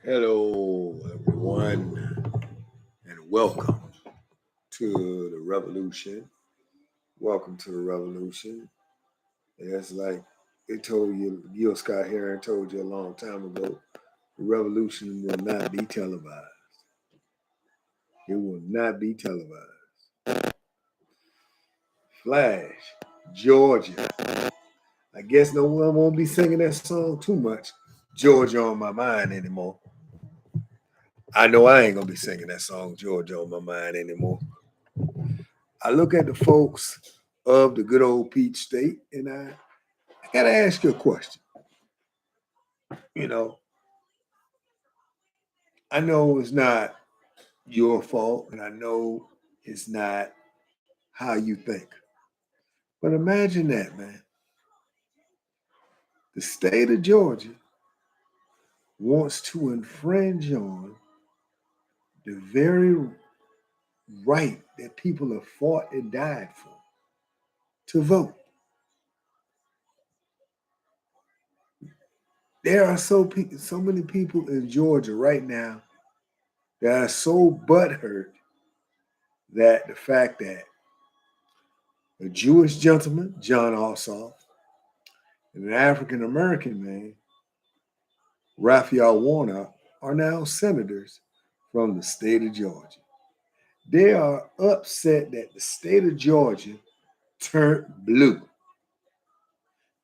Hello, everyone, and welcome to the revolution. Welcome to the revolution. It's like they told you, Gil Scott Heron told you a long time ago, the revolution will not be televised. It will not be televised. Flash, Georgia. I guess no one won't be singing that song too much. Georgia on my mind anymore. I know I ain't gonna be singing that song, Georgia on my mind anymore. I look at the folks of the good old Peach State, and I got to ask you a question. You know, I know it's not your fault, and I know it's not how you think. But imagine that, man. The state of Georgia wants to infringe on the very right that people have fought and died for to vote. There are so many people in Georgia right now that are so butthurt that the fact that a Jewish gentleman, John Ossoff, and an African American man, Raphael Warnock, are now senators from the state of Georgia. They are upset that the state of Georgia turned blue.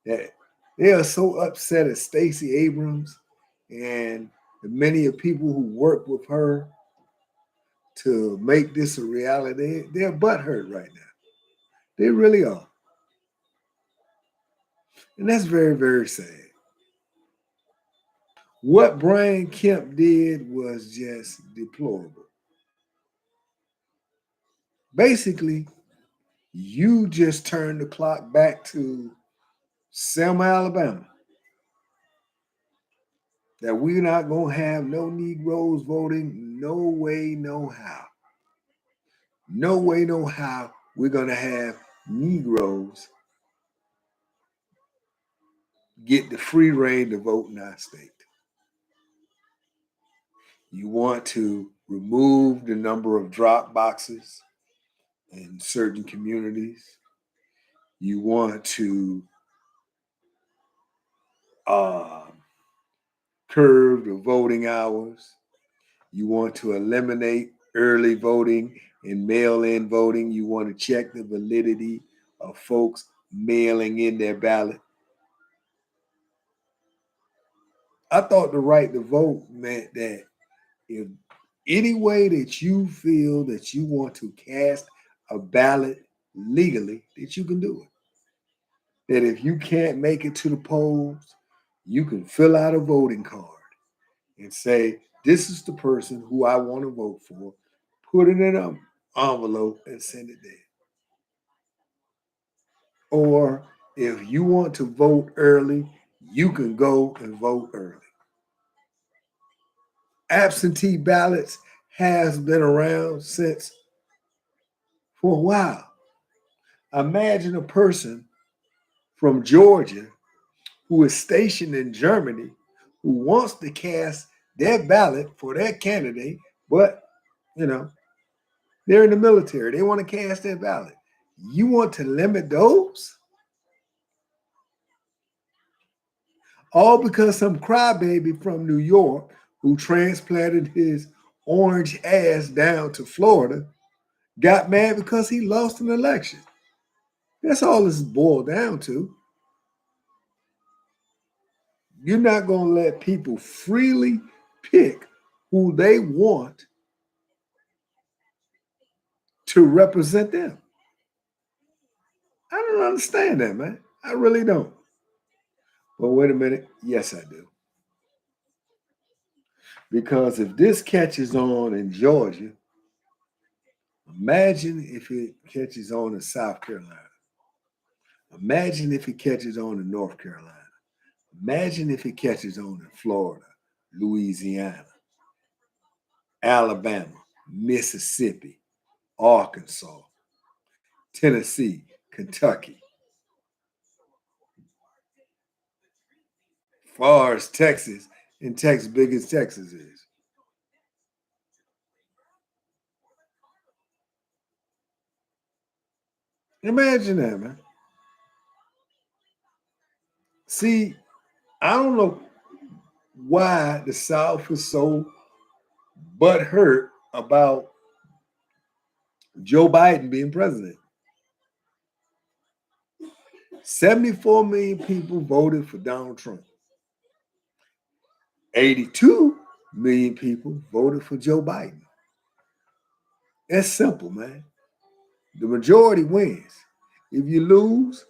That they are so upset at Stacey Abrams and the many of people who work with her to make this a reality. They're butthurt right now. They really are. And that's very, very sad. What Brian Kemp did was just deplorable. Basically, you just turned the clock back to Selma, Alabama. That we're not going to have no Negroes voting. No way, no how. No way, no how we're going to have Negroes get the free reign to vote in our state. You want to remove the number of drop boxes in certain communities. You want to uh, curb the voting hours. You want to eliminate early voting and mail-in voting. You want to check the validity of folks mailing in their ballot. I thought the right to vote meant that if any way that you feel that you want to cast a ballot legally, that you can do it. That if you can't make it to the polls, you can fill out a voting card and say, this is the person who I want to vote for, put it in an envelope and send it there. Or if you want to vote early, you can go and vote early. Absentee ballots has been around since for a while. Imagine a person from Georgia who is stationed in Germany who wants to cast their ballot for their candidate, but you know, they're in the military. They want to cast their ballot. You want to limit those? All because some crybaby from New York who transplanted his orange ass down to Florida got mad because he lost an election. That's all this is boiled down to. You're not going to let people freely pick who they want to represent them. I don't understand that, man. I really don't. But wait a minute. Yes, I do. Because if this catches on in Georgia, imagine if it catches on in South Carolina. Imagine if it catches on in North Carolina. Imagine if it catches on in Florida, Louisiana, Alabama, Mississippi, Arkansas, Tennessee, Kentucky, far as Texas in Texas, big as Texas is. Imagine that, man. See, I don't know why the South is so butthurt about Joe Biden being president. 74 million people voted for Donald Trump. 82 million people voted for Joe Biden. That's simple, man. The majority wins. If you lose,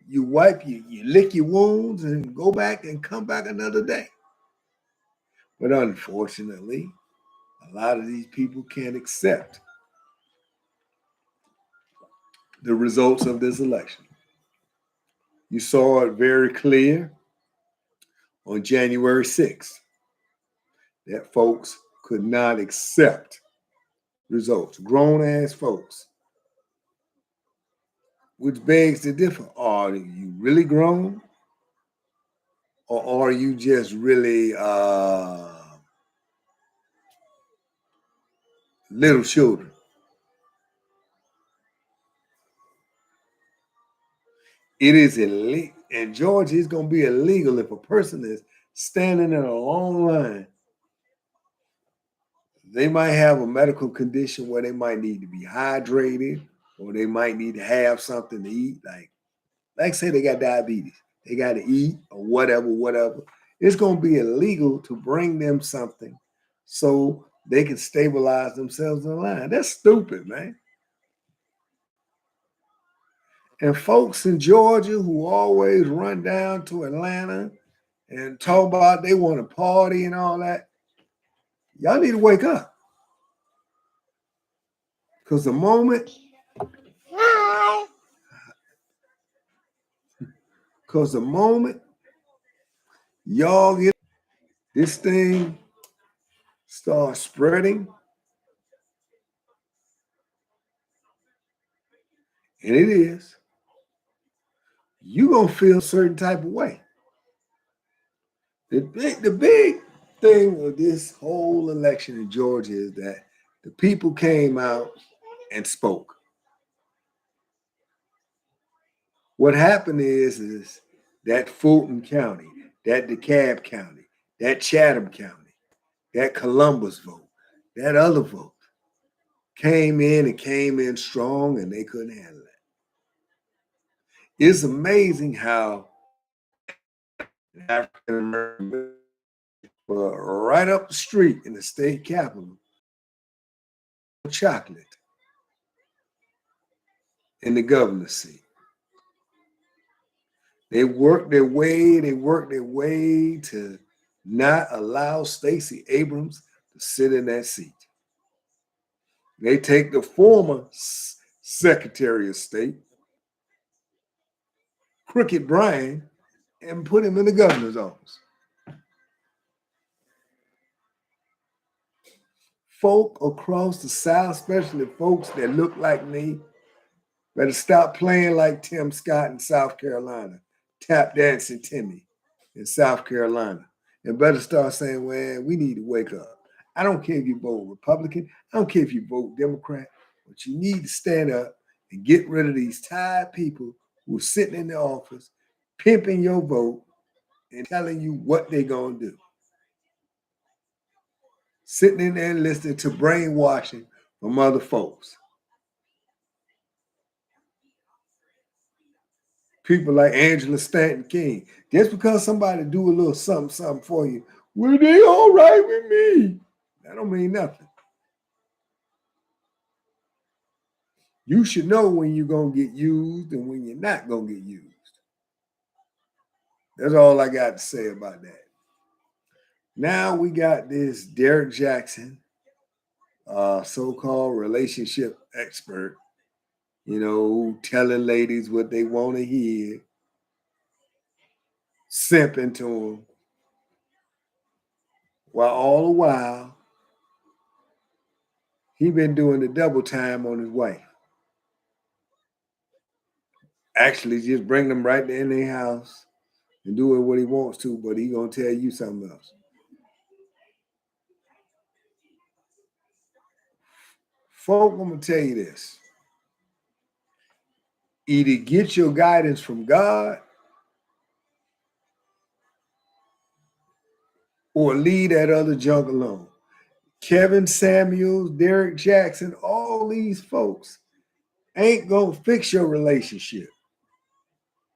you wipe you lick your wounds and go back and come back another day. But unfortunately, a lot of these people can't accept the results of this election. You saw it very clear on January 6th that folks could not accept results. Grown ass folks, which begs the differ. Are you really grown? Or are you just really little children? It is illegal. In Georgia, it's going to be illegal if a person is standing in a long line. They might have a medical condition where they might need to be hydrated or they might need to have something to eat. Like say they got diabetes. They got to eat or whatever. It's going to be illegal to bring them something so they can stabilize themselves in the line. That's stupid, man. And folks in Georgia who always run down to Atlanta and talk about they want to party and all that, y'all need to wake up. Because the moment y'all get this thing start spreading, and it is, you gonna feel a certain type of way. The big thing of this whole election in Georgia is that the people came out and spoke. What happened is that Fulton County, that DeKalb County, that Chatham County, that Columbus vote, that other vote came in and came in strong and they couldn't handle it. It's amazing how African American were right up the street in the state capitol, chocolate in the governor's seat. They worked their way to not allow Stacey Abrams to sit in that seat. They take the former Secretary of State, Crooked Brian, and put him in the governor's office. Folk across the South, especially folks that look like me, better stop playing like Tim Scott in South Carolina, tap dancing Timmy in South Carolina, and better start saying, well, we need to wake up. I don't care if you vote Republican. I don't care if you vote Democrat, but you need to stand up and get rid of these tired people who are sitting in the office, pimping your vote and telling you what they're going to do. Sitting in there and listening to brainwashing from other folks. People like Angela Stanton King. Just because somebody do a little something for you, well, they all right with me. That don't mean nothing. You should know when you're going to get used and when you're not going to get used. That's all I got to say about that. Now we got this Derek Jackson, so-called relationship expert, telling ladies what they want to hear, simping to them, while all the while he been doing the double time on his wife. Actually, just bring them right in their house and doing what he wants to, but he gonna tell you something else. Folk, I'm gonna tell you this. Either get your guidance from God or leave that other junk alone. Kevin Samuels, Derek Jackson, all these folks ain't gonna fix your relationship.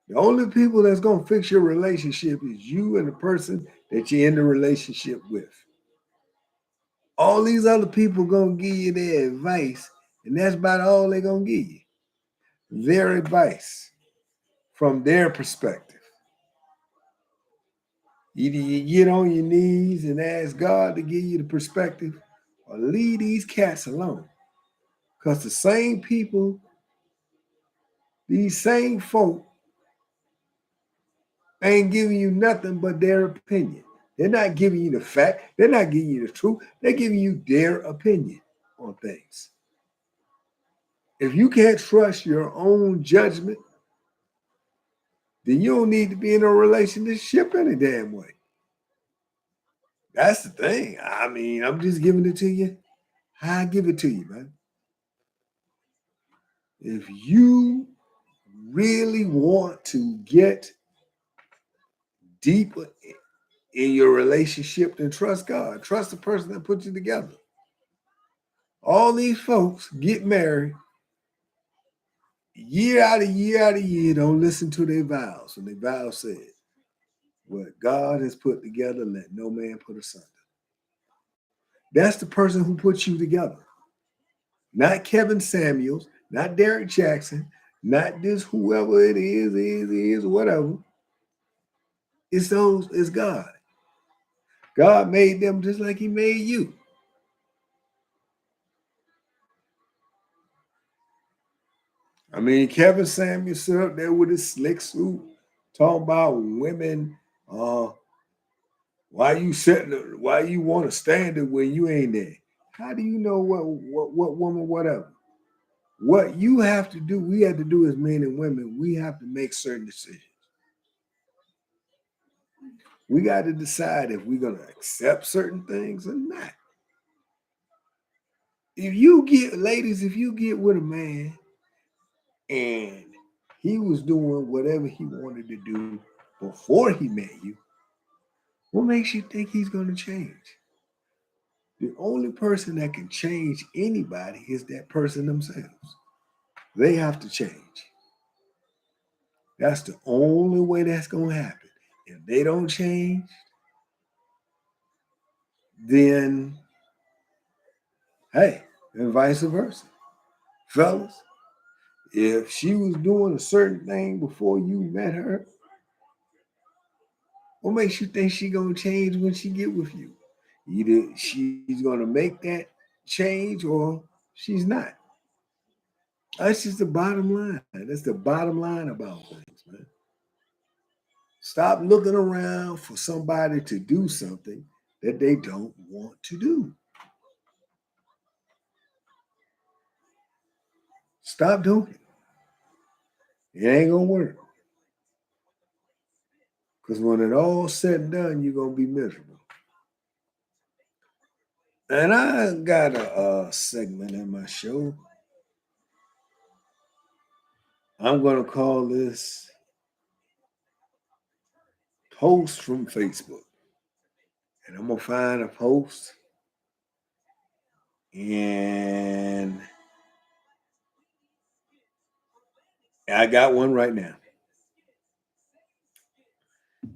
The only people that's gonna fix your relationship is you and the person that you're in the relationship with. All these other people gonna give you their advice, and that's about all they're gonna give you. Their advice from their perspective. Either you get on your knees and ask God to give you the perspective, or leave these cats alone. Because the same people, these same folk, ain't giving you nothing but their opinion. They're not giving you the fact. They're not giving you the truth. They're giving you their opinion on things. If you can't trust your own judgment, then you don't need to be in a relationship any damn way. That's the thing. I mean, I'm just giving it to you how I give it to you, man. If you really want to get deeper in your relationship, then trust God. Trust the person that put you together. All these folks get married year out of year, don't listen to their vows. And their vows said, what God has put together, let no man put asunder. That's the person who put you together. Not Kevin Samuels, not Derek Jackson, not this whoever it is, whatever. It's God. God made them just like he made you. I mean, Kevin Samuels stood up there with his slick suit, talking about women. Why you want to stand it when you ain't there? How do you know what woman, whatever? What you have to do, we have to do as men and women, we have to make certain decisions. We got to decide if we're gonna accept certain things or not. If you get with a man and he was doing whatever he wanted to do before he met you, what makes you think he's gonna change? The only person that can change anybody is that person themselves. They have to change. That's the only way that's going to happen. If they don't change, then hey, and vice versa. Fellas, if she was doing a certain thing before you met her, what makes you think she going to change when she get with you? Either she's going to make that change or she's not. That's just the bottom line. That's the bottom line about things, man. Stop looking around for somebody to do something that they don't want to do. Stop doing it. It ain't gonna work. Because when it all said and done, you're gonna be miserable. And I got a segment in my show. I'm gonna call this Post from Facebook. And I'm gonna find a post and I got one right now.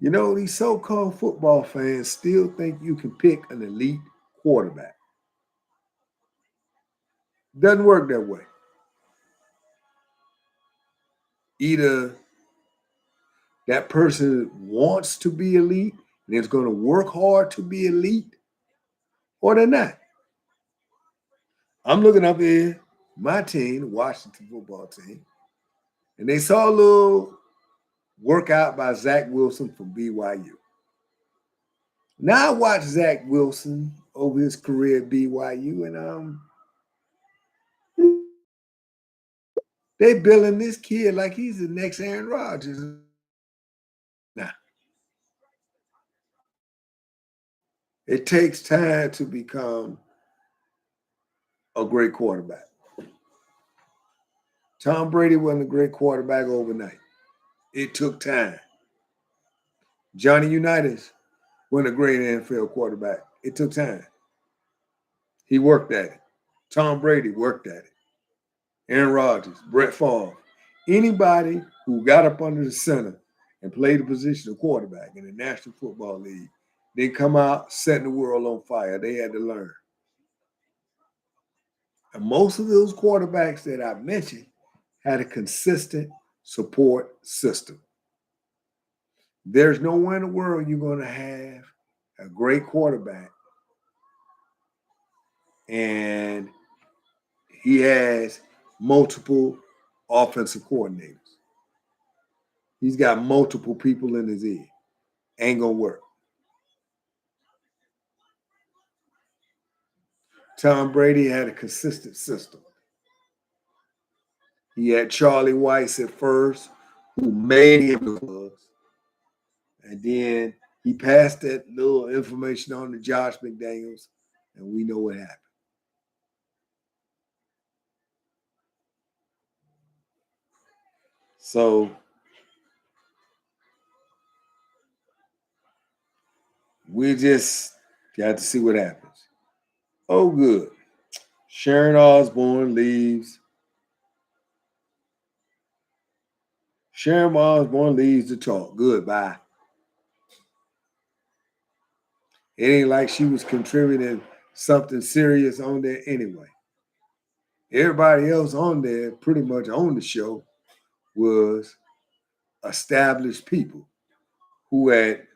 You know, these so-called football fans still think you can pick an elite quarterback. Doesn't work that way. Either that person wants to be elite and is going to work hard to be elite, or they're not. I'm looking up here, my team, the Washington football team, and they saw a little workout by Zach Wilson from BYU. Now I watch Zach Wilson over his career at BYU, and they billing this kid like he's the next Aaron Rodgers. Now, it takes time to become a great quarterback. Tom Brady wasn't a great quarterback overnight. It took time. Johnny Unitas wasn't a great NFL quarterback. It took time. He worked at it. Tom Brady worked at it. Aaron Rodgers, Brett Favre, anybody who got up under the center and played the position of quarterback in the National Football League, they come out setting the world on fire. They had to learn. And most of those quarterbacks that I mentioned had a consistent support system. There's nowhere in the world you're going to have a great quarterback and he has multiple offensive coordinators. He's got multiple people in his ear. Ain't going to work. Tom Brady had a consistent system. He had Charlie Weiss at first, who made him who he was. And then he passed that little information on to Josh McDaniels, and we know what happened. So we just got to see what happens. Oh, good. Sharon Osbourne leaves. Sharon Osbourne leaves the talk. Goodbye. It ain't like she was contributing something serious on there anyway. Everybody else on there, pretty much on the show, was established people who had,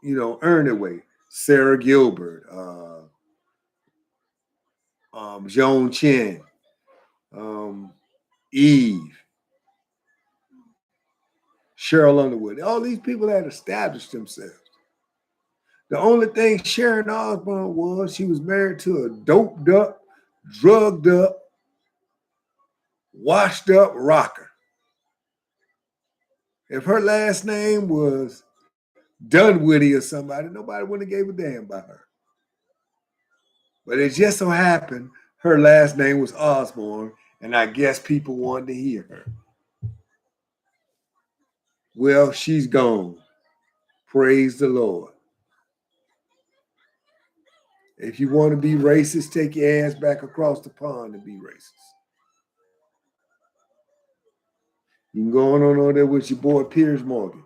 earned their way. Sarah Gilbert, Joan Chen, Eve, Cheryl Underwood. All these people had established themselves. The only thing Sharon Osbourne was, she was married to a doped up, drugged up, washed up rocker. If her last name was Dunwoody or somebody, nobody wouldn't have gave a damn about her. But it just so happened her last name was Osbourne, and I guess people wanted to hear her. Well, she's gone. Praise the Lord. If you want to be racist, take your ass back across the pond and be racist. You can go on over there with your boy Piers Morgan.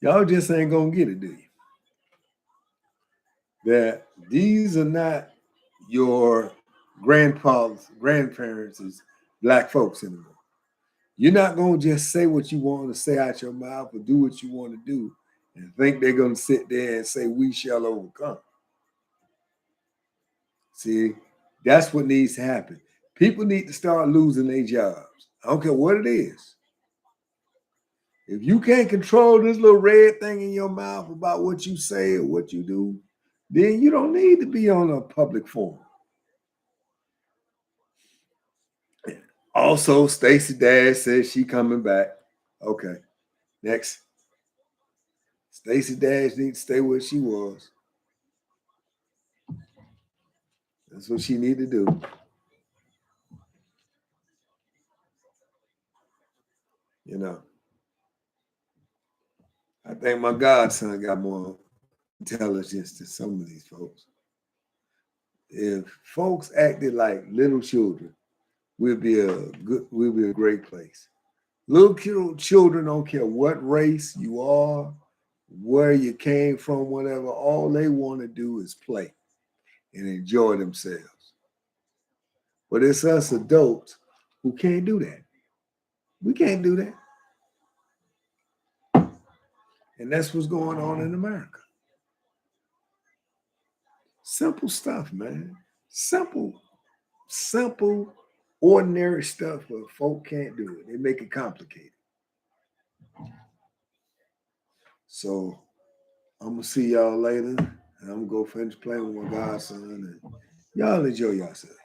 Y'all just ain't gonna get it, do you? That these are not your grandparents as black folks anymore. You're not gonna just say what you want to say out your mouth or do what you want to do and think they're gonna sit there and say we shall overcome. See, that's what needs to happen. People need to start losing their jobs. I don't care what it is. If you can't control this little red thing in your mouth about what you say or what you do, then you don't need to be on a public forum. Also, Stacey Dash says she coming back. Okay, next. Stacey Dash needs to stay where she was. That's what she need to do. I think my godson got more intelligence than some of these folks. If folks acted like little children, we'd be a great place. Little children don't care what race you are, where you came from, whatever. All they want to do is play and enjoy themselves. But it's us adults who can't do that. We can't do that. And that's what's going on in America. Simple stuff, man. Simple, ordinary stuff, but folk can't do it. They make it complicated. So I'm gonna see y'all later, and I'm gonna go finish playing with my godson, and y'all enjoy yourself.